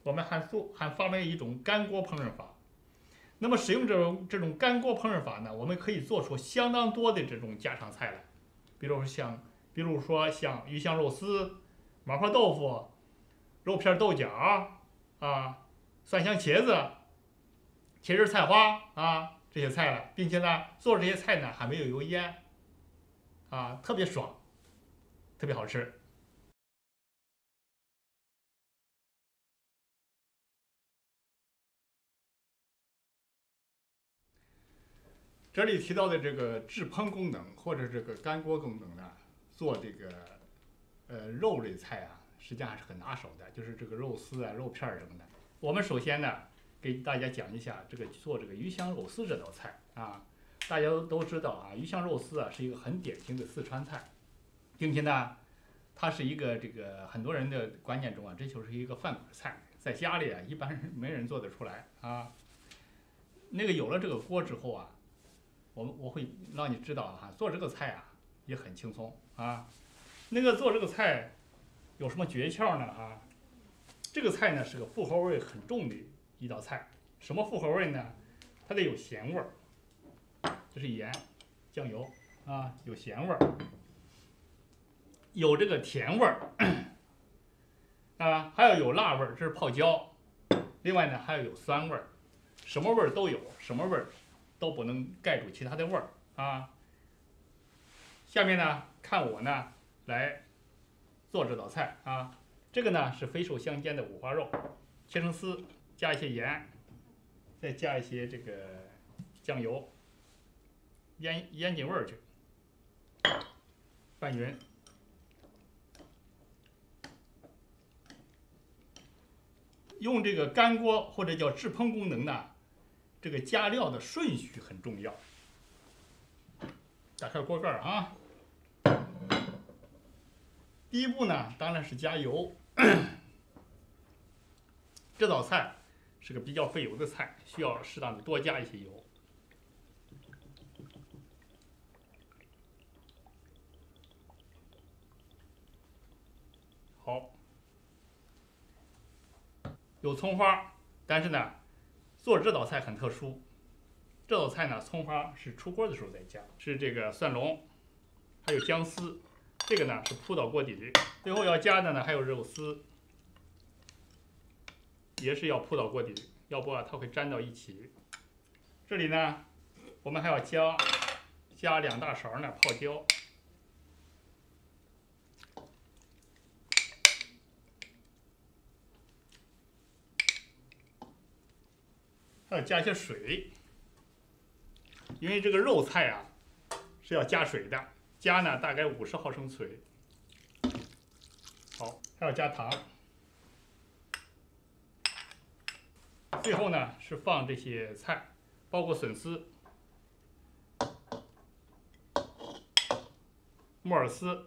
我们还发明一种干锅烹饪法。那么使用这种干锅烹饪法呢，我们可以做出相当多的这种家常菜来，比如说像鱼香肉丝、麻婆豆腐、肉片豆角啊、蒜香茄子、茄汁菜花啊这些菜了，并且呢做这些菜呢还没有油烟啊，特别爽，特别好吃。这里提到的这个制烹功能或者这个干锅功能呢，做这个肉类菜啊，实际上还是很拿手的，就是这个肉丝啊、肉片儿什么的。我们首先呢，给大家讲一下做这个鱼香肉丝这道菜啊。大家都知道啊，鱼香肉丝啊是一个很典型的四川菜，并且呢，它是一个很多人的观念中啊，这就是一个饭馆菜，在家里啊一般人没人做得出来啊。那个有了这个锅之后啊，我会让你知道哈，做这个菜啊也很轻松啊。那个做这个菜有什么诀窍呢啊？这个菜呢是个复合味很重的一道菜。什么复合味呢？它得有咸味儿，这是盐、酱油啊，有咸味儿，有这个甜味儿啊，还要有辣味儿，这是泡椒。另外呢，还要有酸味儿，什么味儿都有，什么味儿都不能盖住其他的味儿啊。下面呢，看我呢来做这道菜啊。这个呢是肥瘦相间的五花肉，切成丝，加一些盐，再加一些这个酱油，腌进味儿去，拌匀。用这个干锅或者叫制烹功能呢，这个加料的顺序很重要。打开锅盖啊，第一步呢当然是加油。这道菜是个比较费油的菜，需要适当的多加一些油。好，有葱花，但是呢，做这道菜很特殊。这道菜呢，葱花是出锅的时候再加，是这个蒜蓉，还有姜丝，这个呢是铺到锅底里。最后要加的呢还有肉丝，也是要铺到锅底里，要不啊它会粘到一起。这里呢，我们还要加2大勺呢泡椒。还要加一些水，因为这个肉菜啊是要加水的，加呢大概50毫升水。好，还要加糖。最后呢是放这些菜，包括笋丝、木耳丝，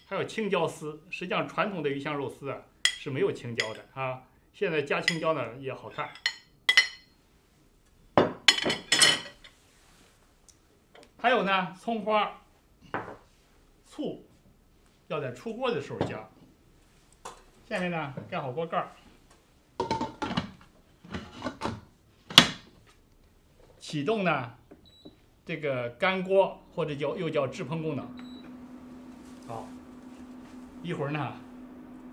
还有青椒丝。实际上传统的鱼香肉丝啊是没有青椒的啊，现在加青椒呢也好看。还有呢，葱花、醋要在出锅的时候加。下面呢，盖好锅盖，启动呢这个干锅或者又叫制烹功能。好，一会儿呢，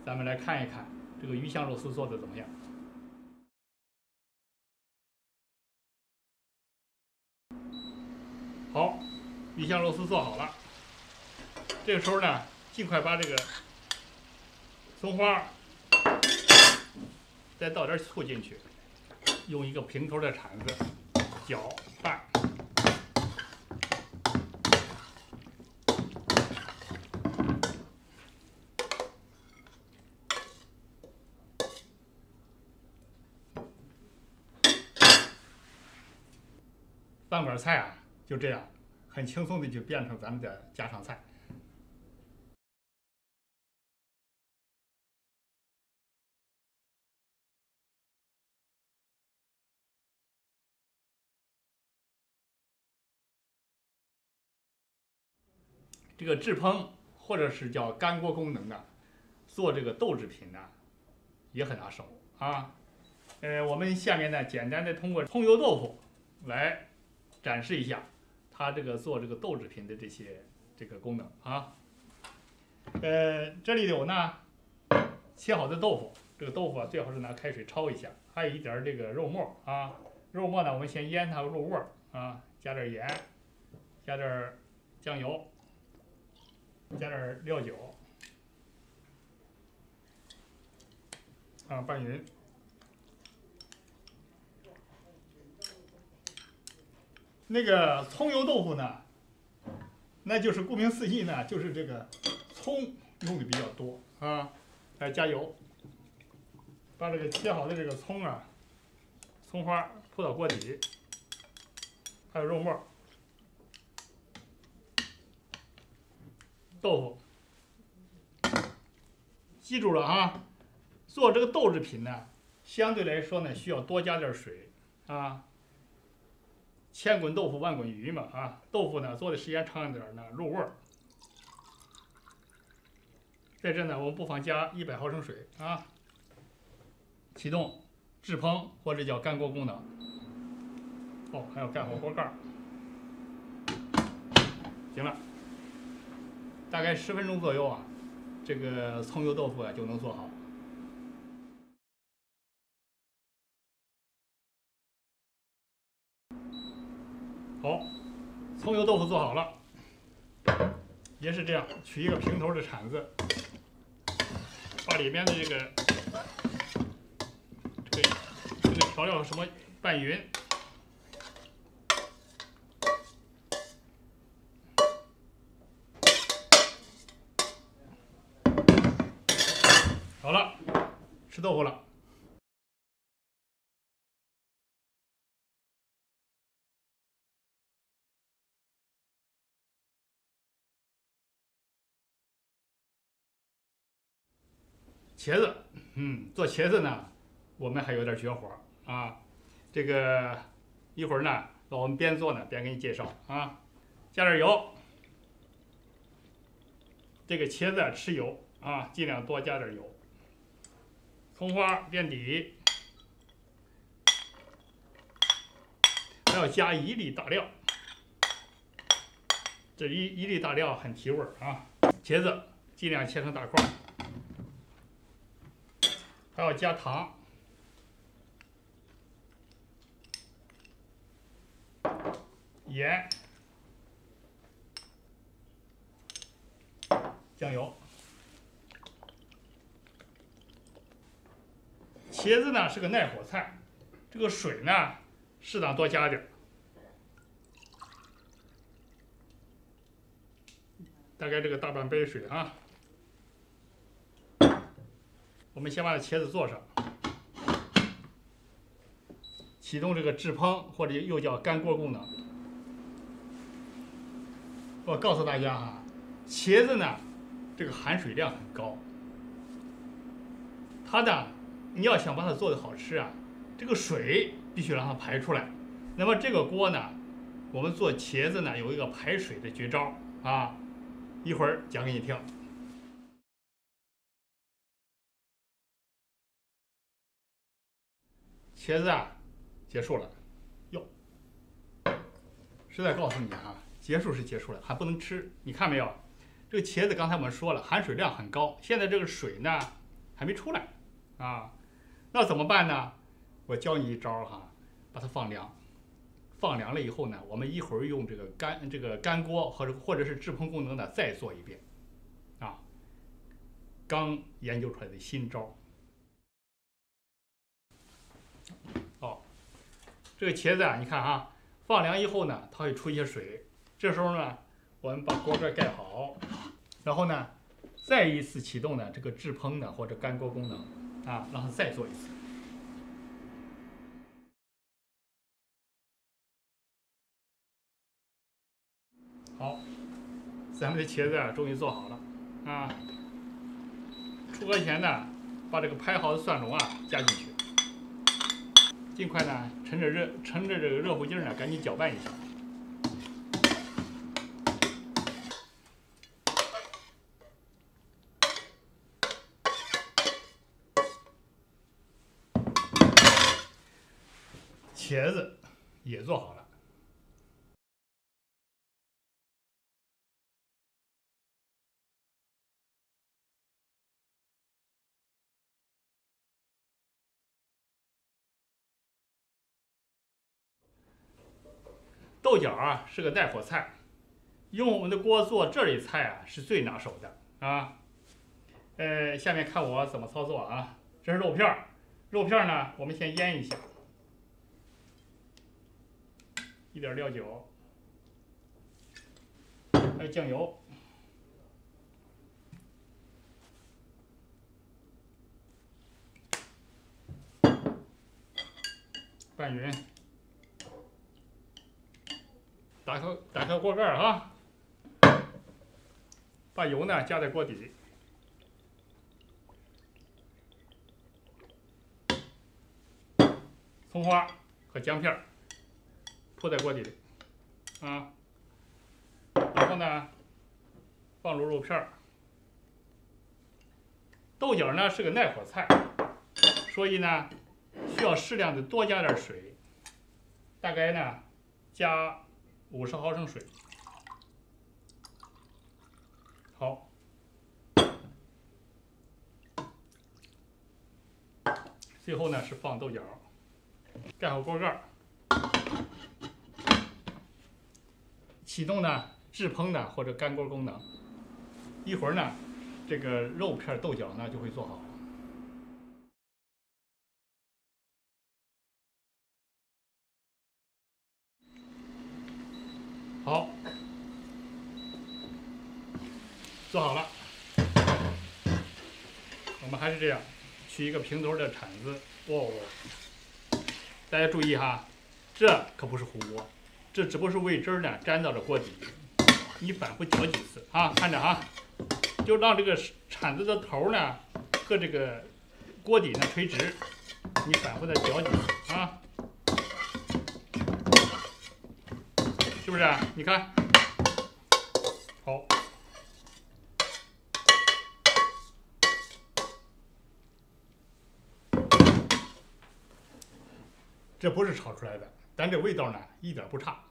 咱们来看一看这个鱼香肉丝做的怎么样。好，鱼香肉丝做好了。这个时候呢，尽快把这个葱花再倒点醋进去，用一个平头的铲子搅拌。饭馆菜啊，就这样，很轻松的就变成咱们的家常菜。这个制烹或者是叫干锅功能啊，做这个豆制品呢，也很拿手啊。我们下面呢，简单的通过葱油豆腐来展示一下它这个做这个豆制品的这个功能啊。这里有呢切好的豆腐，这个豆腐啊最好是拿开水焯一下，还有一点这个肉末啊。肉末呢，我们先腌它入味儿啊，加点盐，加点酱油，加点料酒啊，拌匀。那个葱油豆腐呢，那就是顾名思义呢，就是这个葱用的比较多啊。来加油，把这个切好的这个葱啊，葱花铺到锅底，还有肉末、豆腐。记住了啊，做这个豆制品呢，相对来说呢，需要多加点水啊。千滚豆腐万滚鱼嘛啊，豆腐呢做的时间长一点呢，入味儿。在这呢，我们不妨加100毫升水啊。启动制烹或者叫干锅功能。哦，还要盖好锅盖儿。行了，大概10分钟左右啊，这个葱油豆腐啊就能做好。好，葱油豆腐做好了，也是这样，取一个平头的铲子，把里面的这个调料什么拌匀。好了，吃豆腐了。茄子，做茄子呢，我们还有点绝活啊。这个一会儿呢，我们边做呢边给你介绍啊。加点油，这个茄子啊吃油啊，尽量多加点油。葱花垫底，还要加1粒大料，这一粒大料很提味儿啊。茄子尽量切成大块。还要加糖、盐、酱油。茄子呢是个耐火菜，这个水呢适当多加点儿，大概这个大半杯水啊。我们先把茄子做上，启动这个制烹或者又叫干锅功能。我告诉大家啊，茄子呢，这个含水量很高，它呢，你要想把它做的好吃啊，这个水必须让它排出来。那么这个锅呢，我们做茄子呢有一个排水的绝招啊，一会儿讲给你听。茄子啊，结束了，哟，实在告诉你啊，结束是结束了，还不能吃。你看没有？这个茄子刚才我们说了，含水量很高，现在这个水呢还没出来啊，那怎么办呢？我教你一招哈，把它放凉，放凉了以后呢，我们一会儿用这个干锅或者是制烹功能呢再做一遍，啊，刚研究出来的新招。哦，这个茄子啊，你看啊，放凉以后呢，它会出一些水。这时候呢，我们把锅盖盖好，然后呢，再一次启动呢这个制烹呢或者干锅功能啊，让它再做一次。好，咱们的茄子啊终于做好了啊。出锅前呢，把这个拍好的蒜蓉啊加进去。尽快呢，趁着这个热乎劲儿呢，赶紧搅拌一下。茄子也做好了。豆角啊是个耐火菜，用我们的锅做这类菜啊是最拿手的啊。下面看我怎么操作啊。这是肉片儿，肉片儿呢我们先腌一下，一点料酒，还有酱油。 拌匀，打开锅盖啊，把油呢加在锅底，葱花和姜片铺在锅底里啊，然后呢放入肉片。豆角呢是个耐火菜，所以呢需要适量的多加点水，大概呢加50毫升水。好，最后呢是放豆角，盖好锅盖，启动呢制烹呢或者干锅功能。一会儿呢，这个肉片豆角呢就会做好。 好，做好了。我们还是这样，取一个平头的铲子。哦，大家注意哈，这可不是糊锅，这只不过是为汁儿呢粘到了锅底。你反复搅几次啊，看着哈，就让这个铲子的头呢和这个锅底呢垂直。你反复的搅几次啊。 是不是啊？你看，好，这不是炒出来的，但这味道呢一点不差。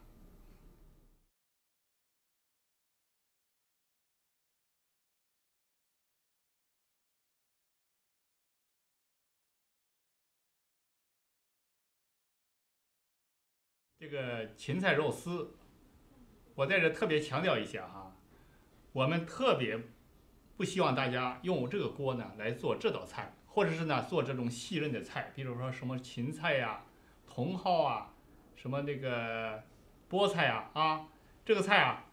这个芹菜肉丝。 我在这特别强调一下哈，我们特别不希望大家用这个锅呢来做这道菜，或者是呢做这种细嫩的菜，比如说什么芹菜呀、茼蒿啊、什么那个菠菜啊，这个菜啊，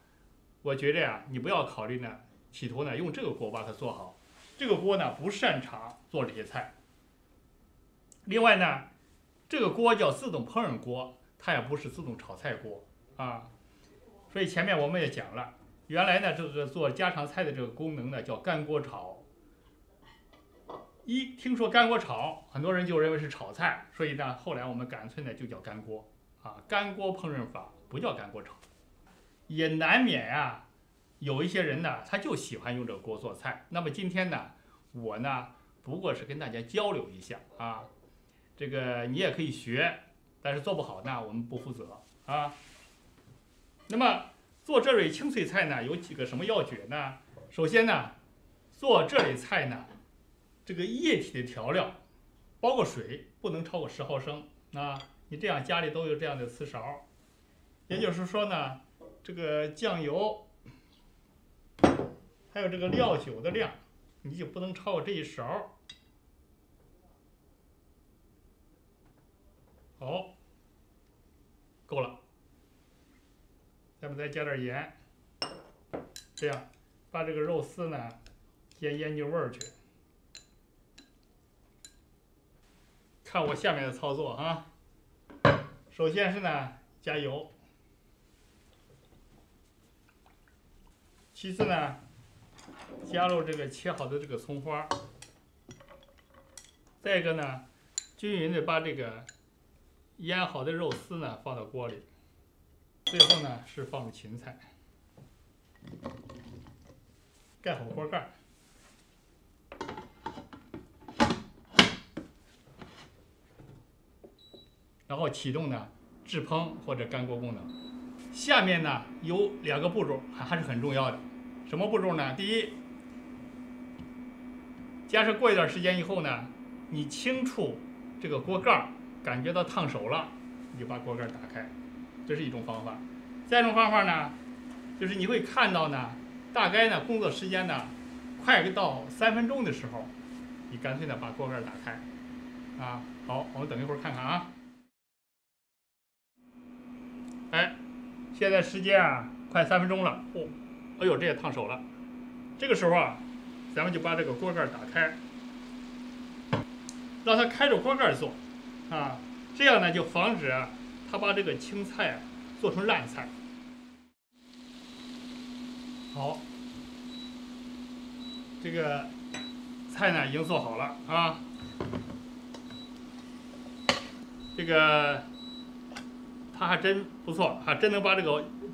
我觉着呀，你不要考虑呢，企图呢用这个锅把它做好，这个锅呢不擅长做这些菜。另外呢，这个锅叫自动烹饪锅，它也不是自动炒菜锅啊。 所以前面我们也讲了，原来呢这个做家常菜的这个功能呢叫干锅炒。一听说干锅炒，很多人就认为是炒菜，所以呢后来我们干脆呢就叫干锅啊，干锅烹饪法不叫干锅炒。也难免啊，有一些人呢他就喜欢用这个锅做菜。那么今天呢，我呢不过是跟大家交流一下啊，这个你也可以学，但是做不好呢我们不负责啊。 那么做这类清脆菜呢，有几个什么要诀呢？首先呢，做这类菜呢，这个液体的调料，包括水，不能超过10毫升啊。你这样家里都有这样的瓷勺，也就是说呢，这个酱油还有这个料酒的量，你就不能超过这一勺。好，够了。 咱们再加点盐，这样把这个肉丝呢腌进味儿去。看我下面的操作啊，首先是呢加油，其次呢加入这个切好的这个葱花，再一个呢均匀的把这个腌好的肉丝呢放到锅里。 最后呢是放入芹菜，盖好锅盖，然后启动呢制烹或者干锅功能。下面呢有2个步骤还是很重要的，什么步骤呢？第一，假设过一段时间以后呢，你轻触这个锅盖，感觉到烫手了，你就把锅盖打开，这是一种方法。再一种方法呢，就是你会看到呢，大概呢工作时间呢快到3分钟的时候，你干脆呢把锅盖打开。啊，好，我们等一会儿看看啊。哎，现在时间啊快3分钟了，哦，哎呦，这也烫手了。这个时候啊，咱们就把这个锅盖打开，让它开着锅盖做，啊，这样呢就防止啊它把这个青菜啊做成烂菜。好，这个菜呢已经做好了啊。这个它还真不错，还真能把这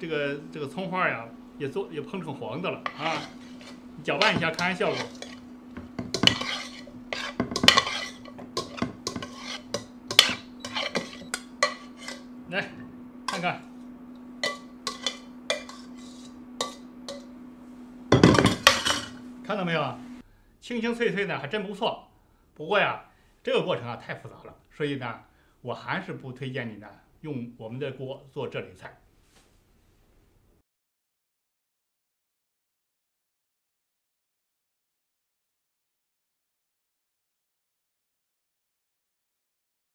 个葱花呀也烹成黄的了啊！搅拌一下，看看效果。来，看看，看到没有？清清脆脆的，还真不错。不过呀，这个过程啊太复杂了，所以呢，我还是不推荐你呢用我们的锅做这类菜。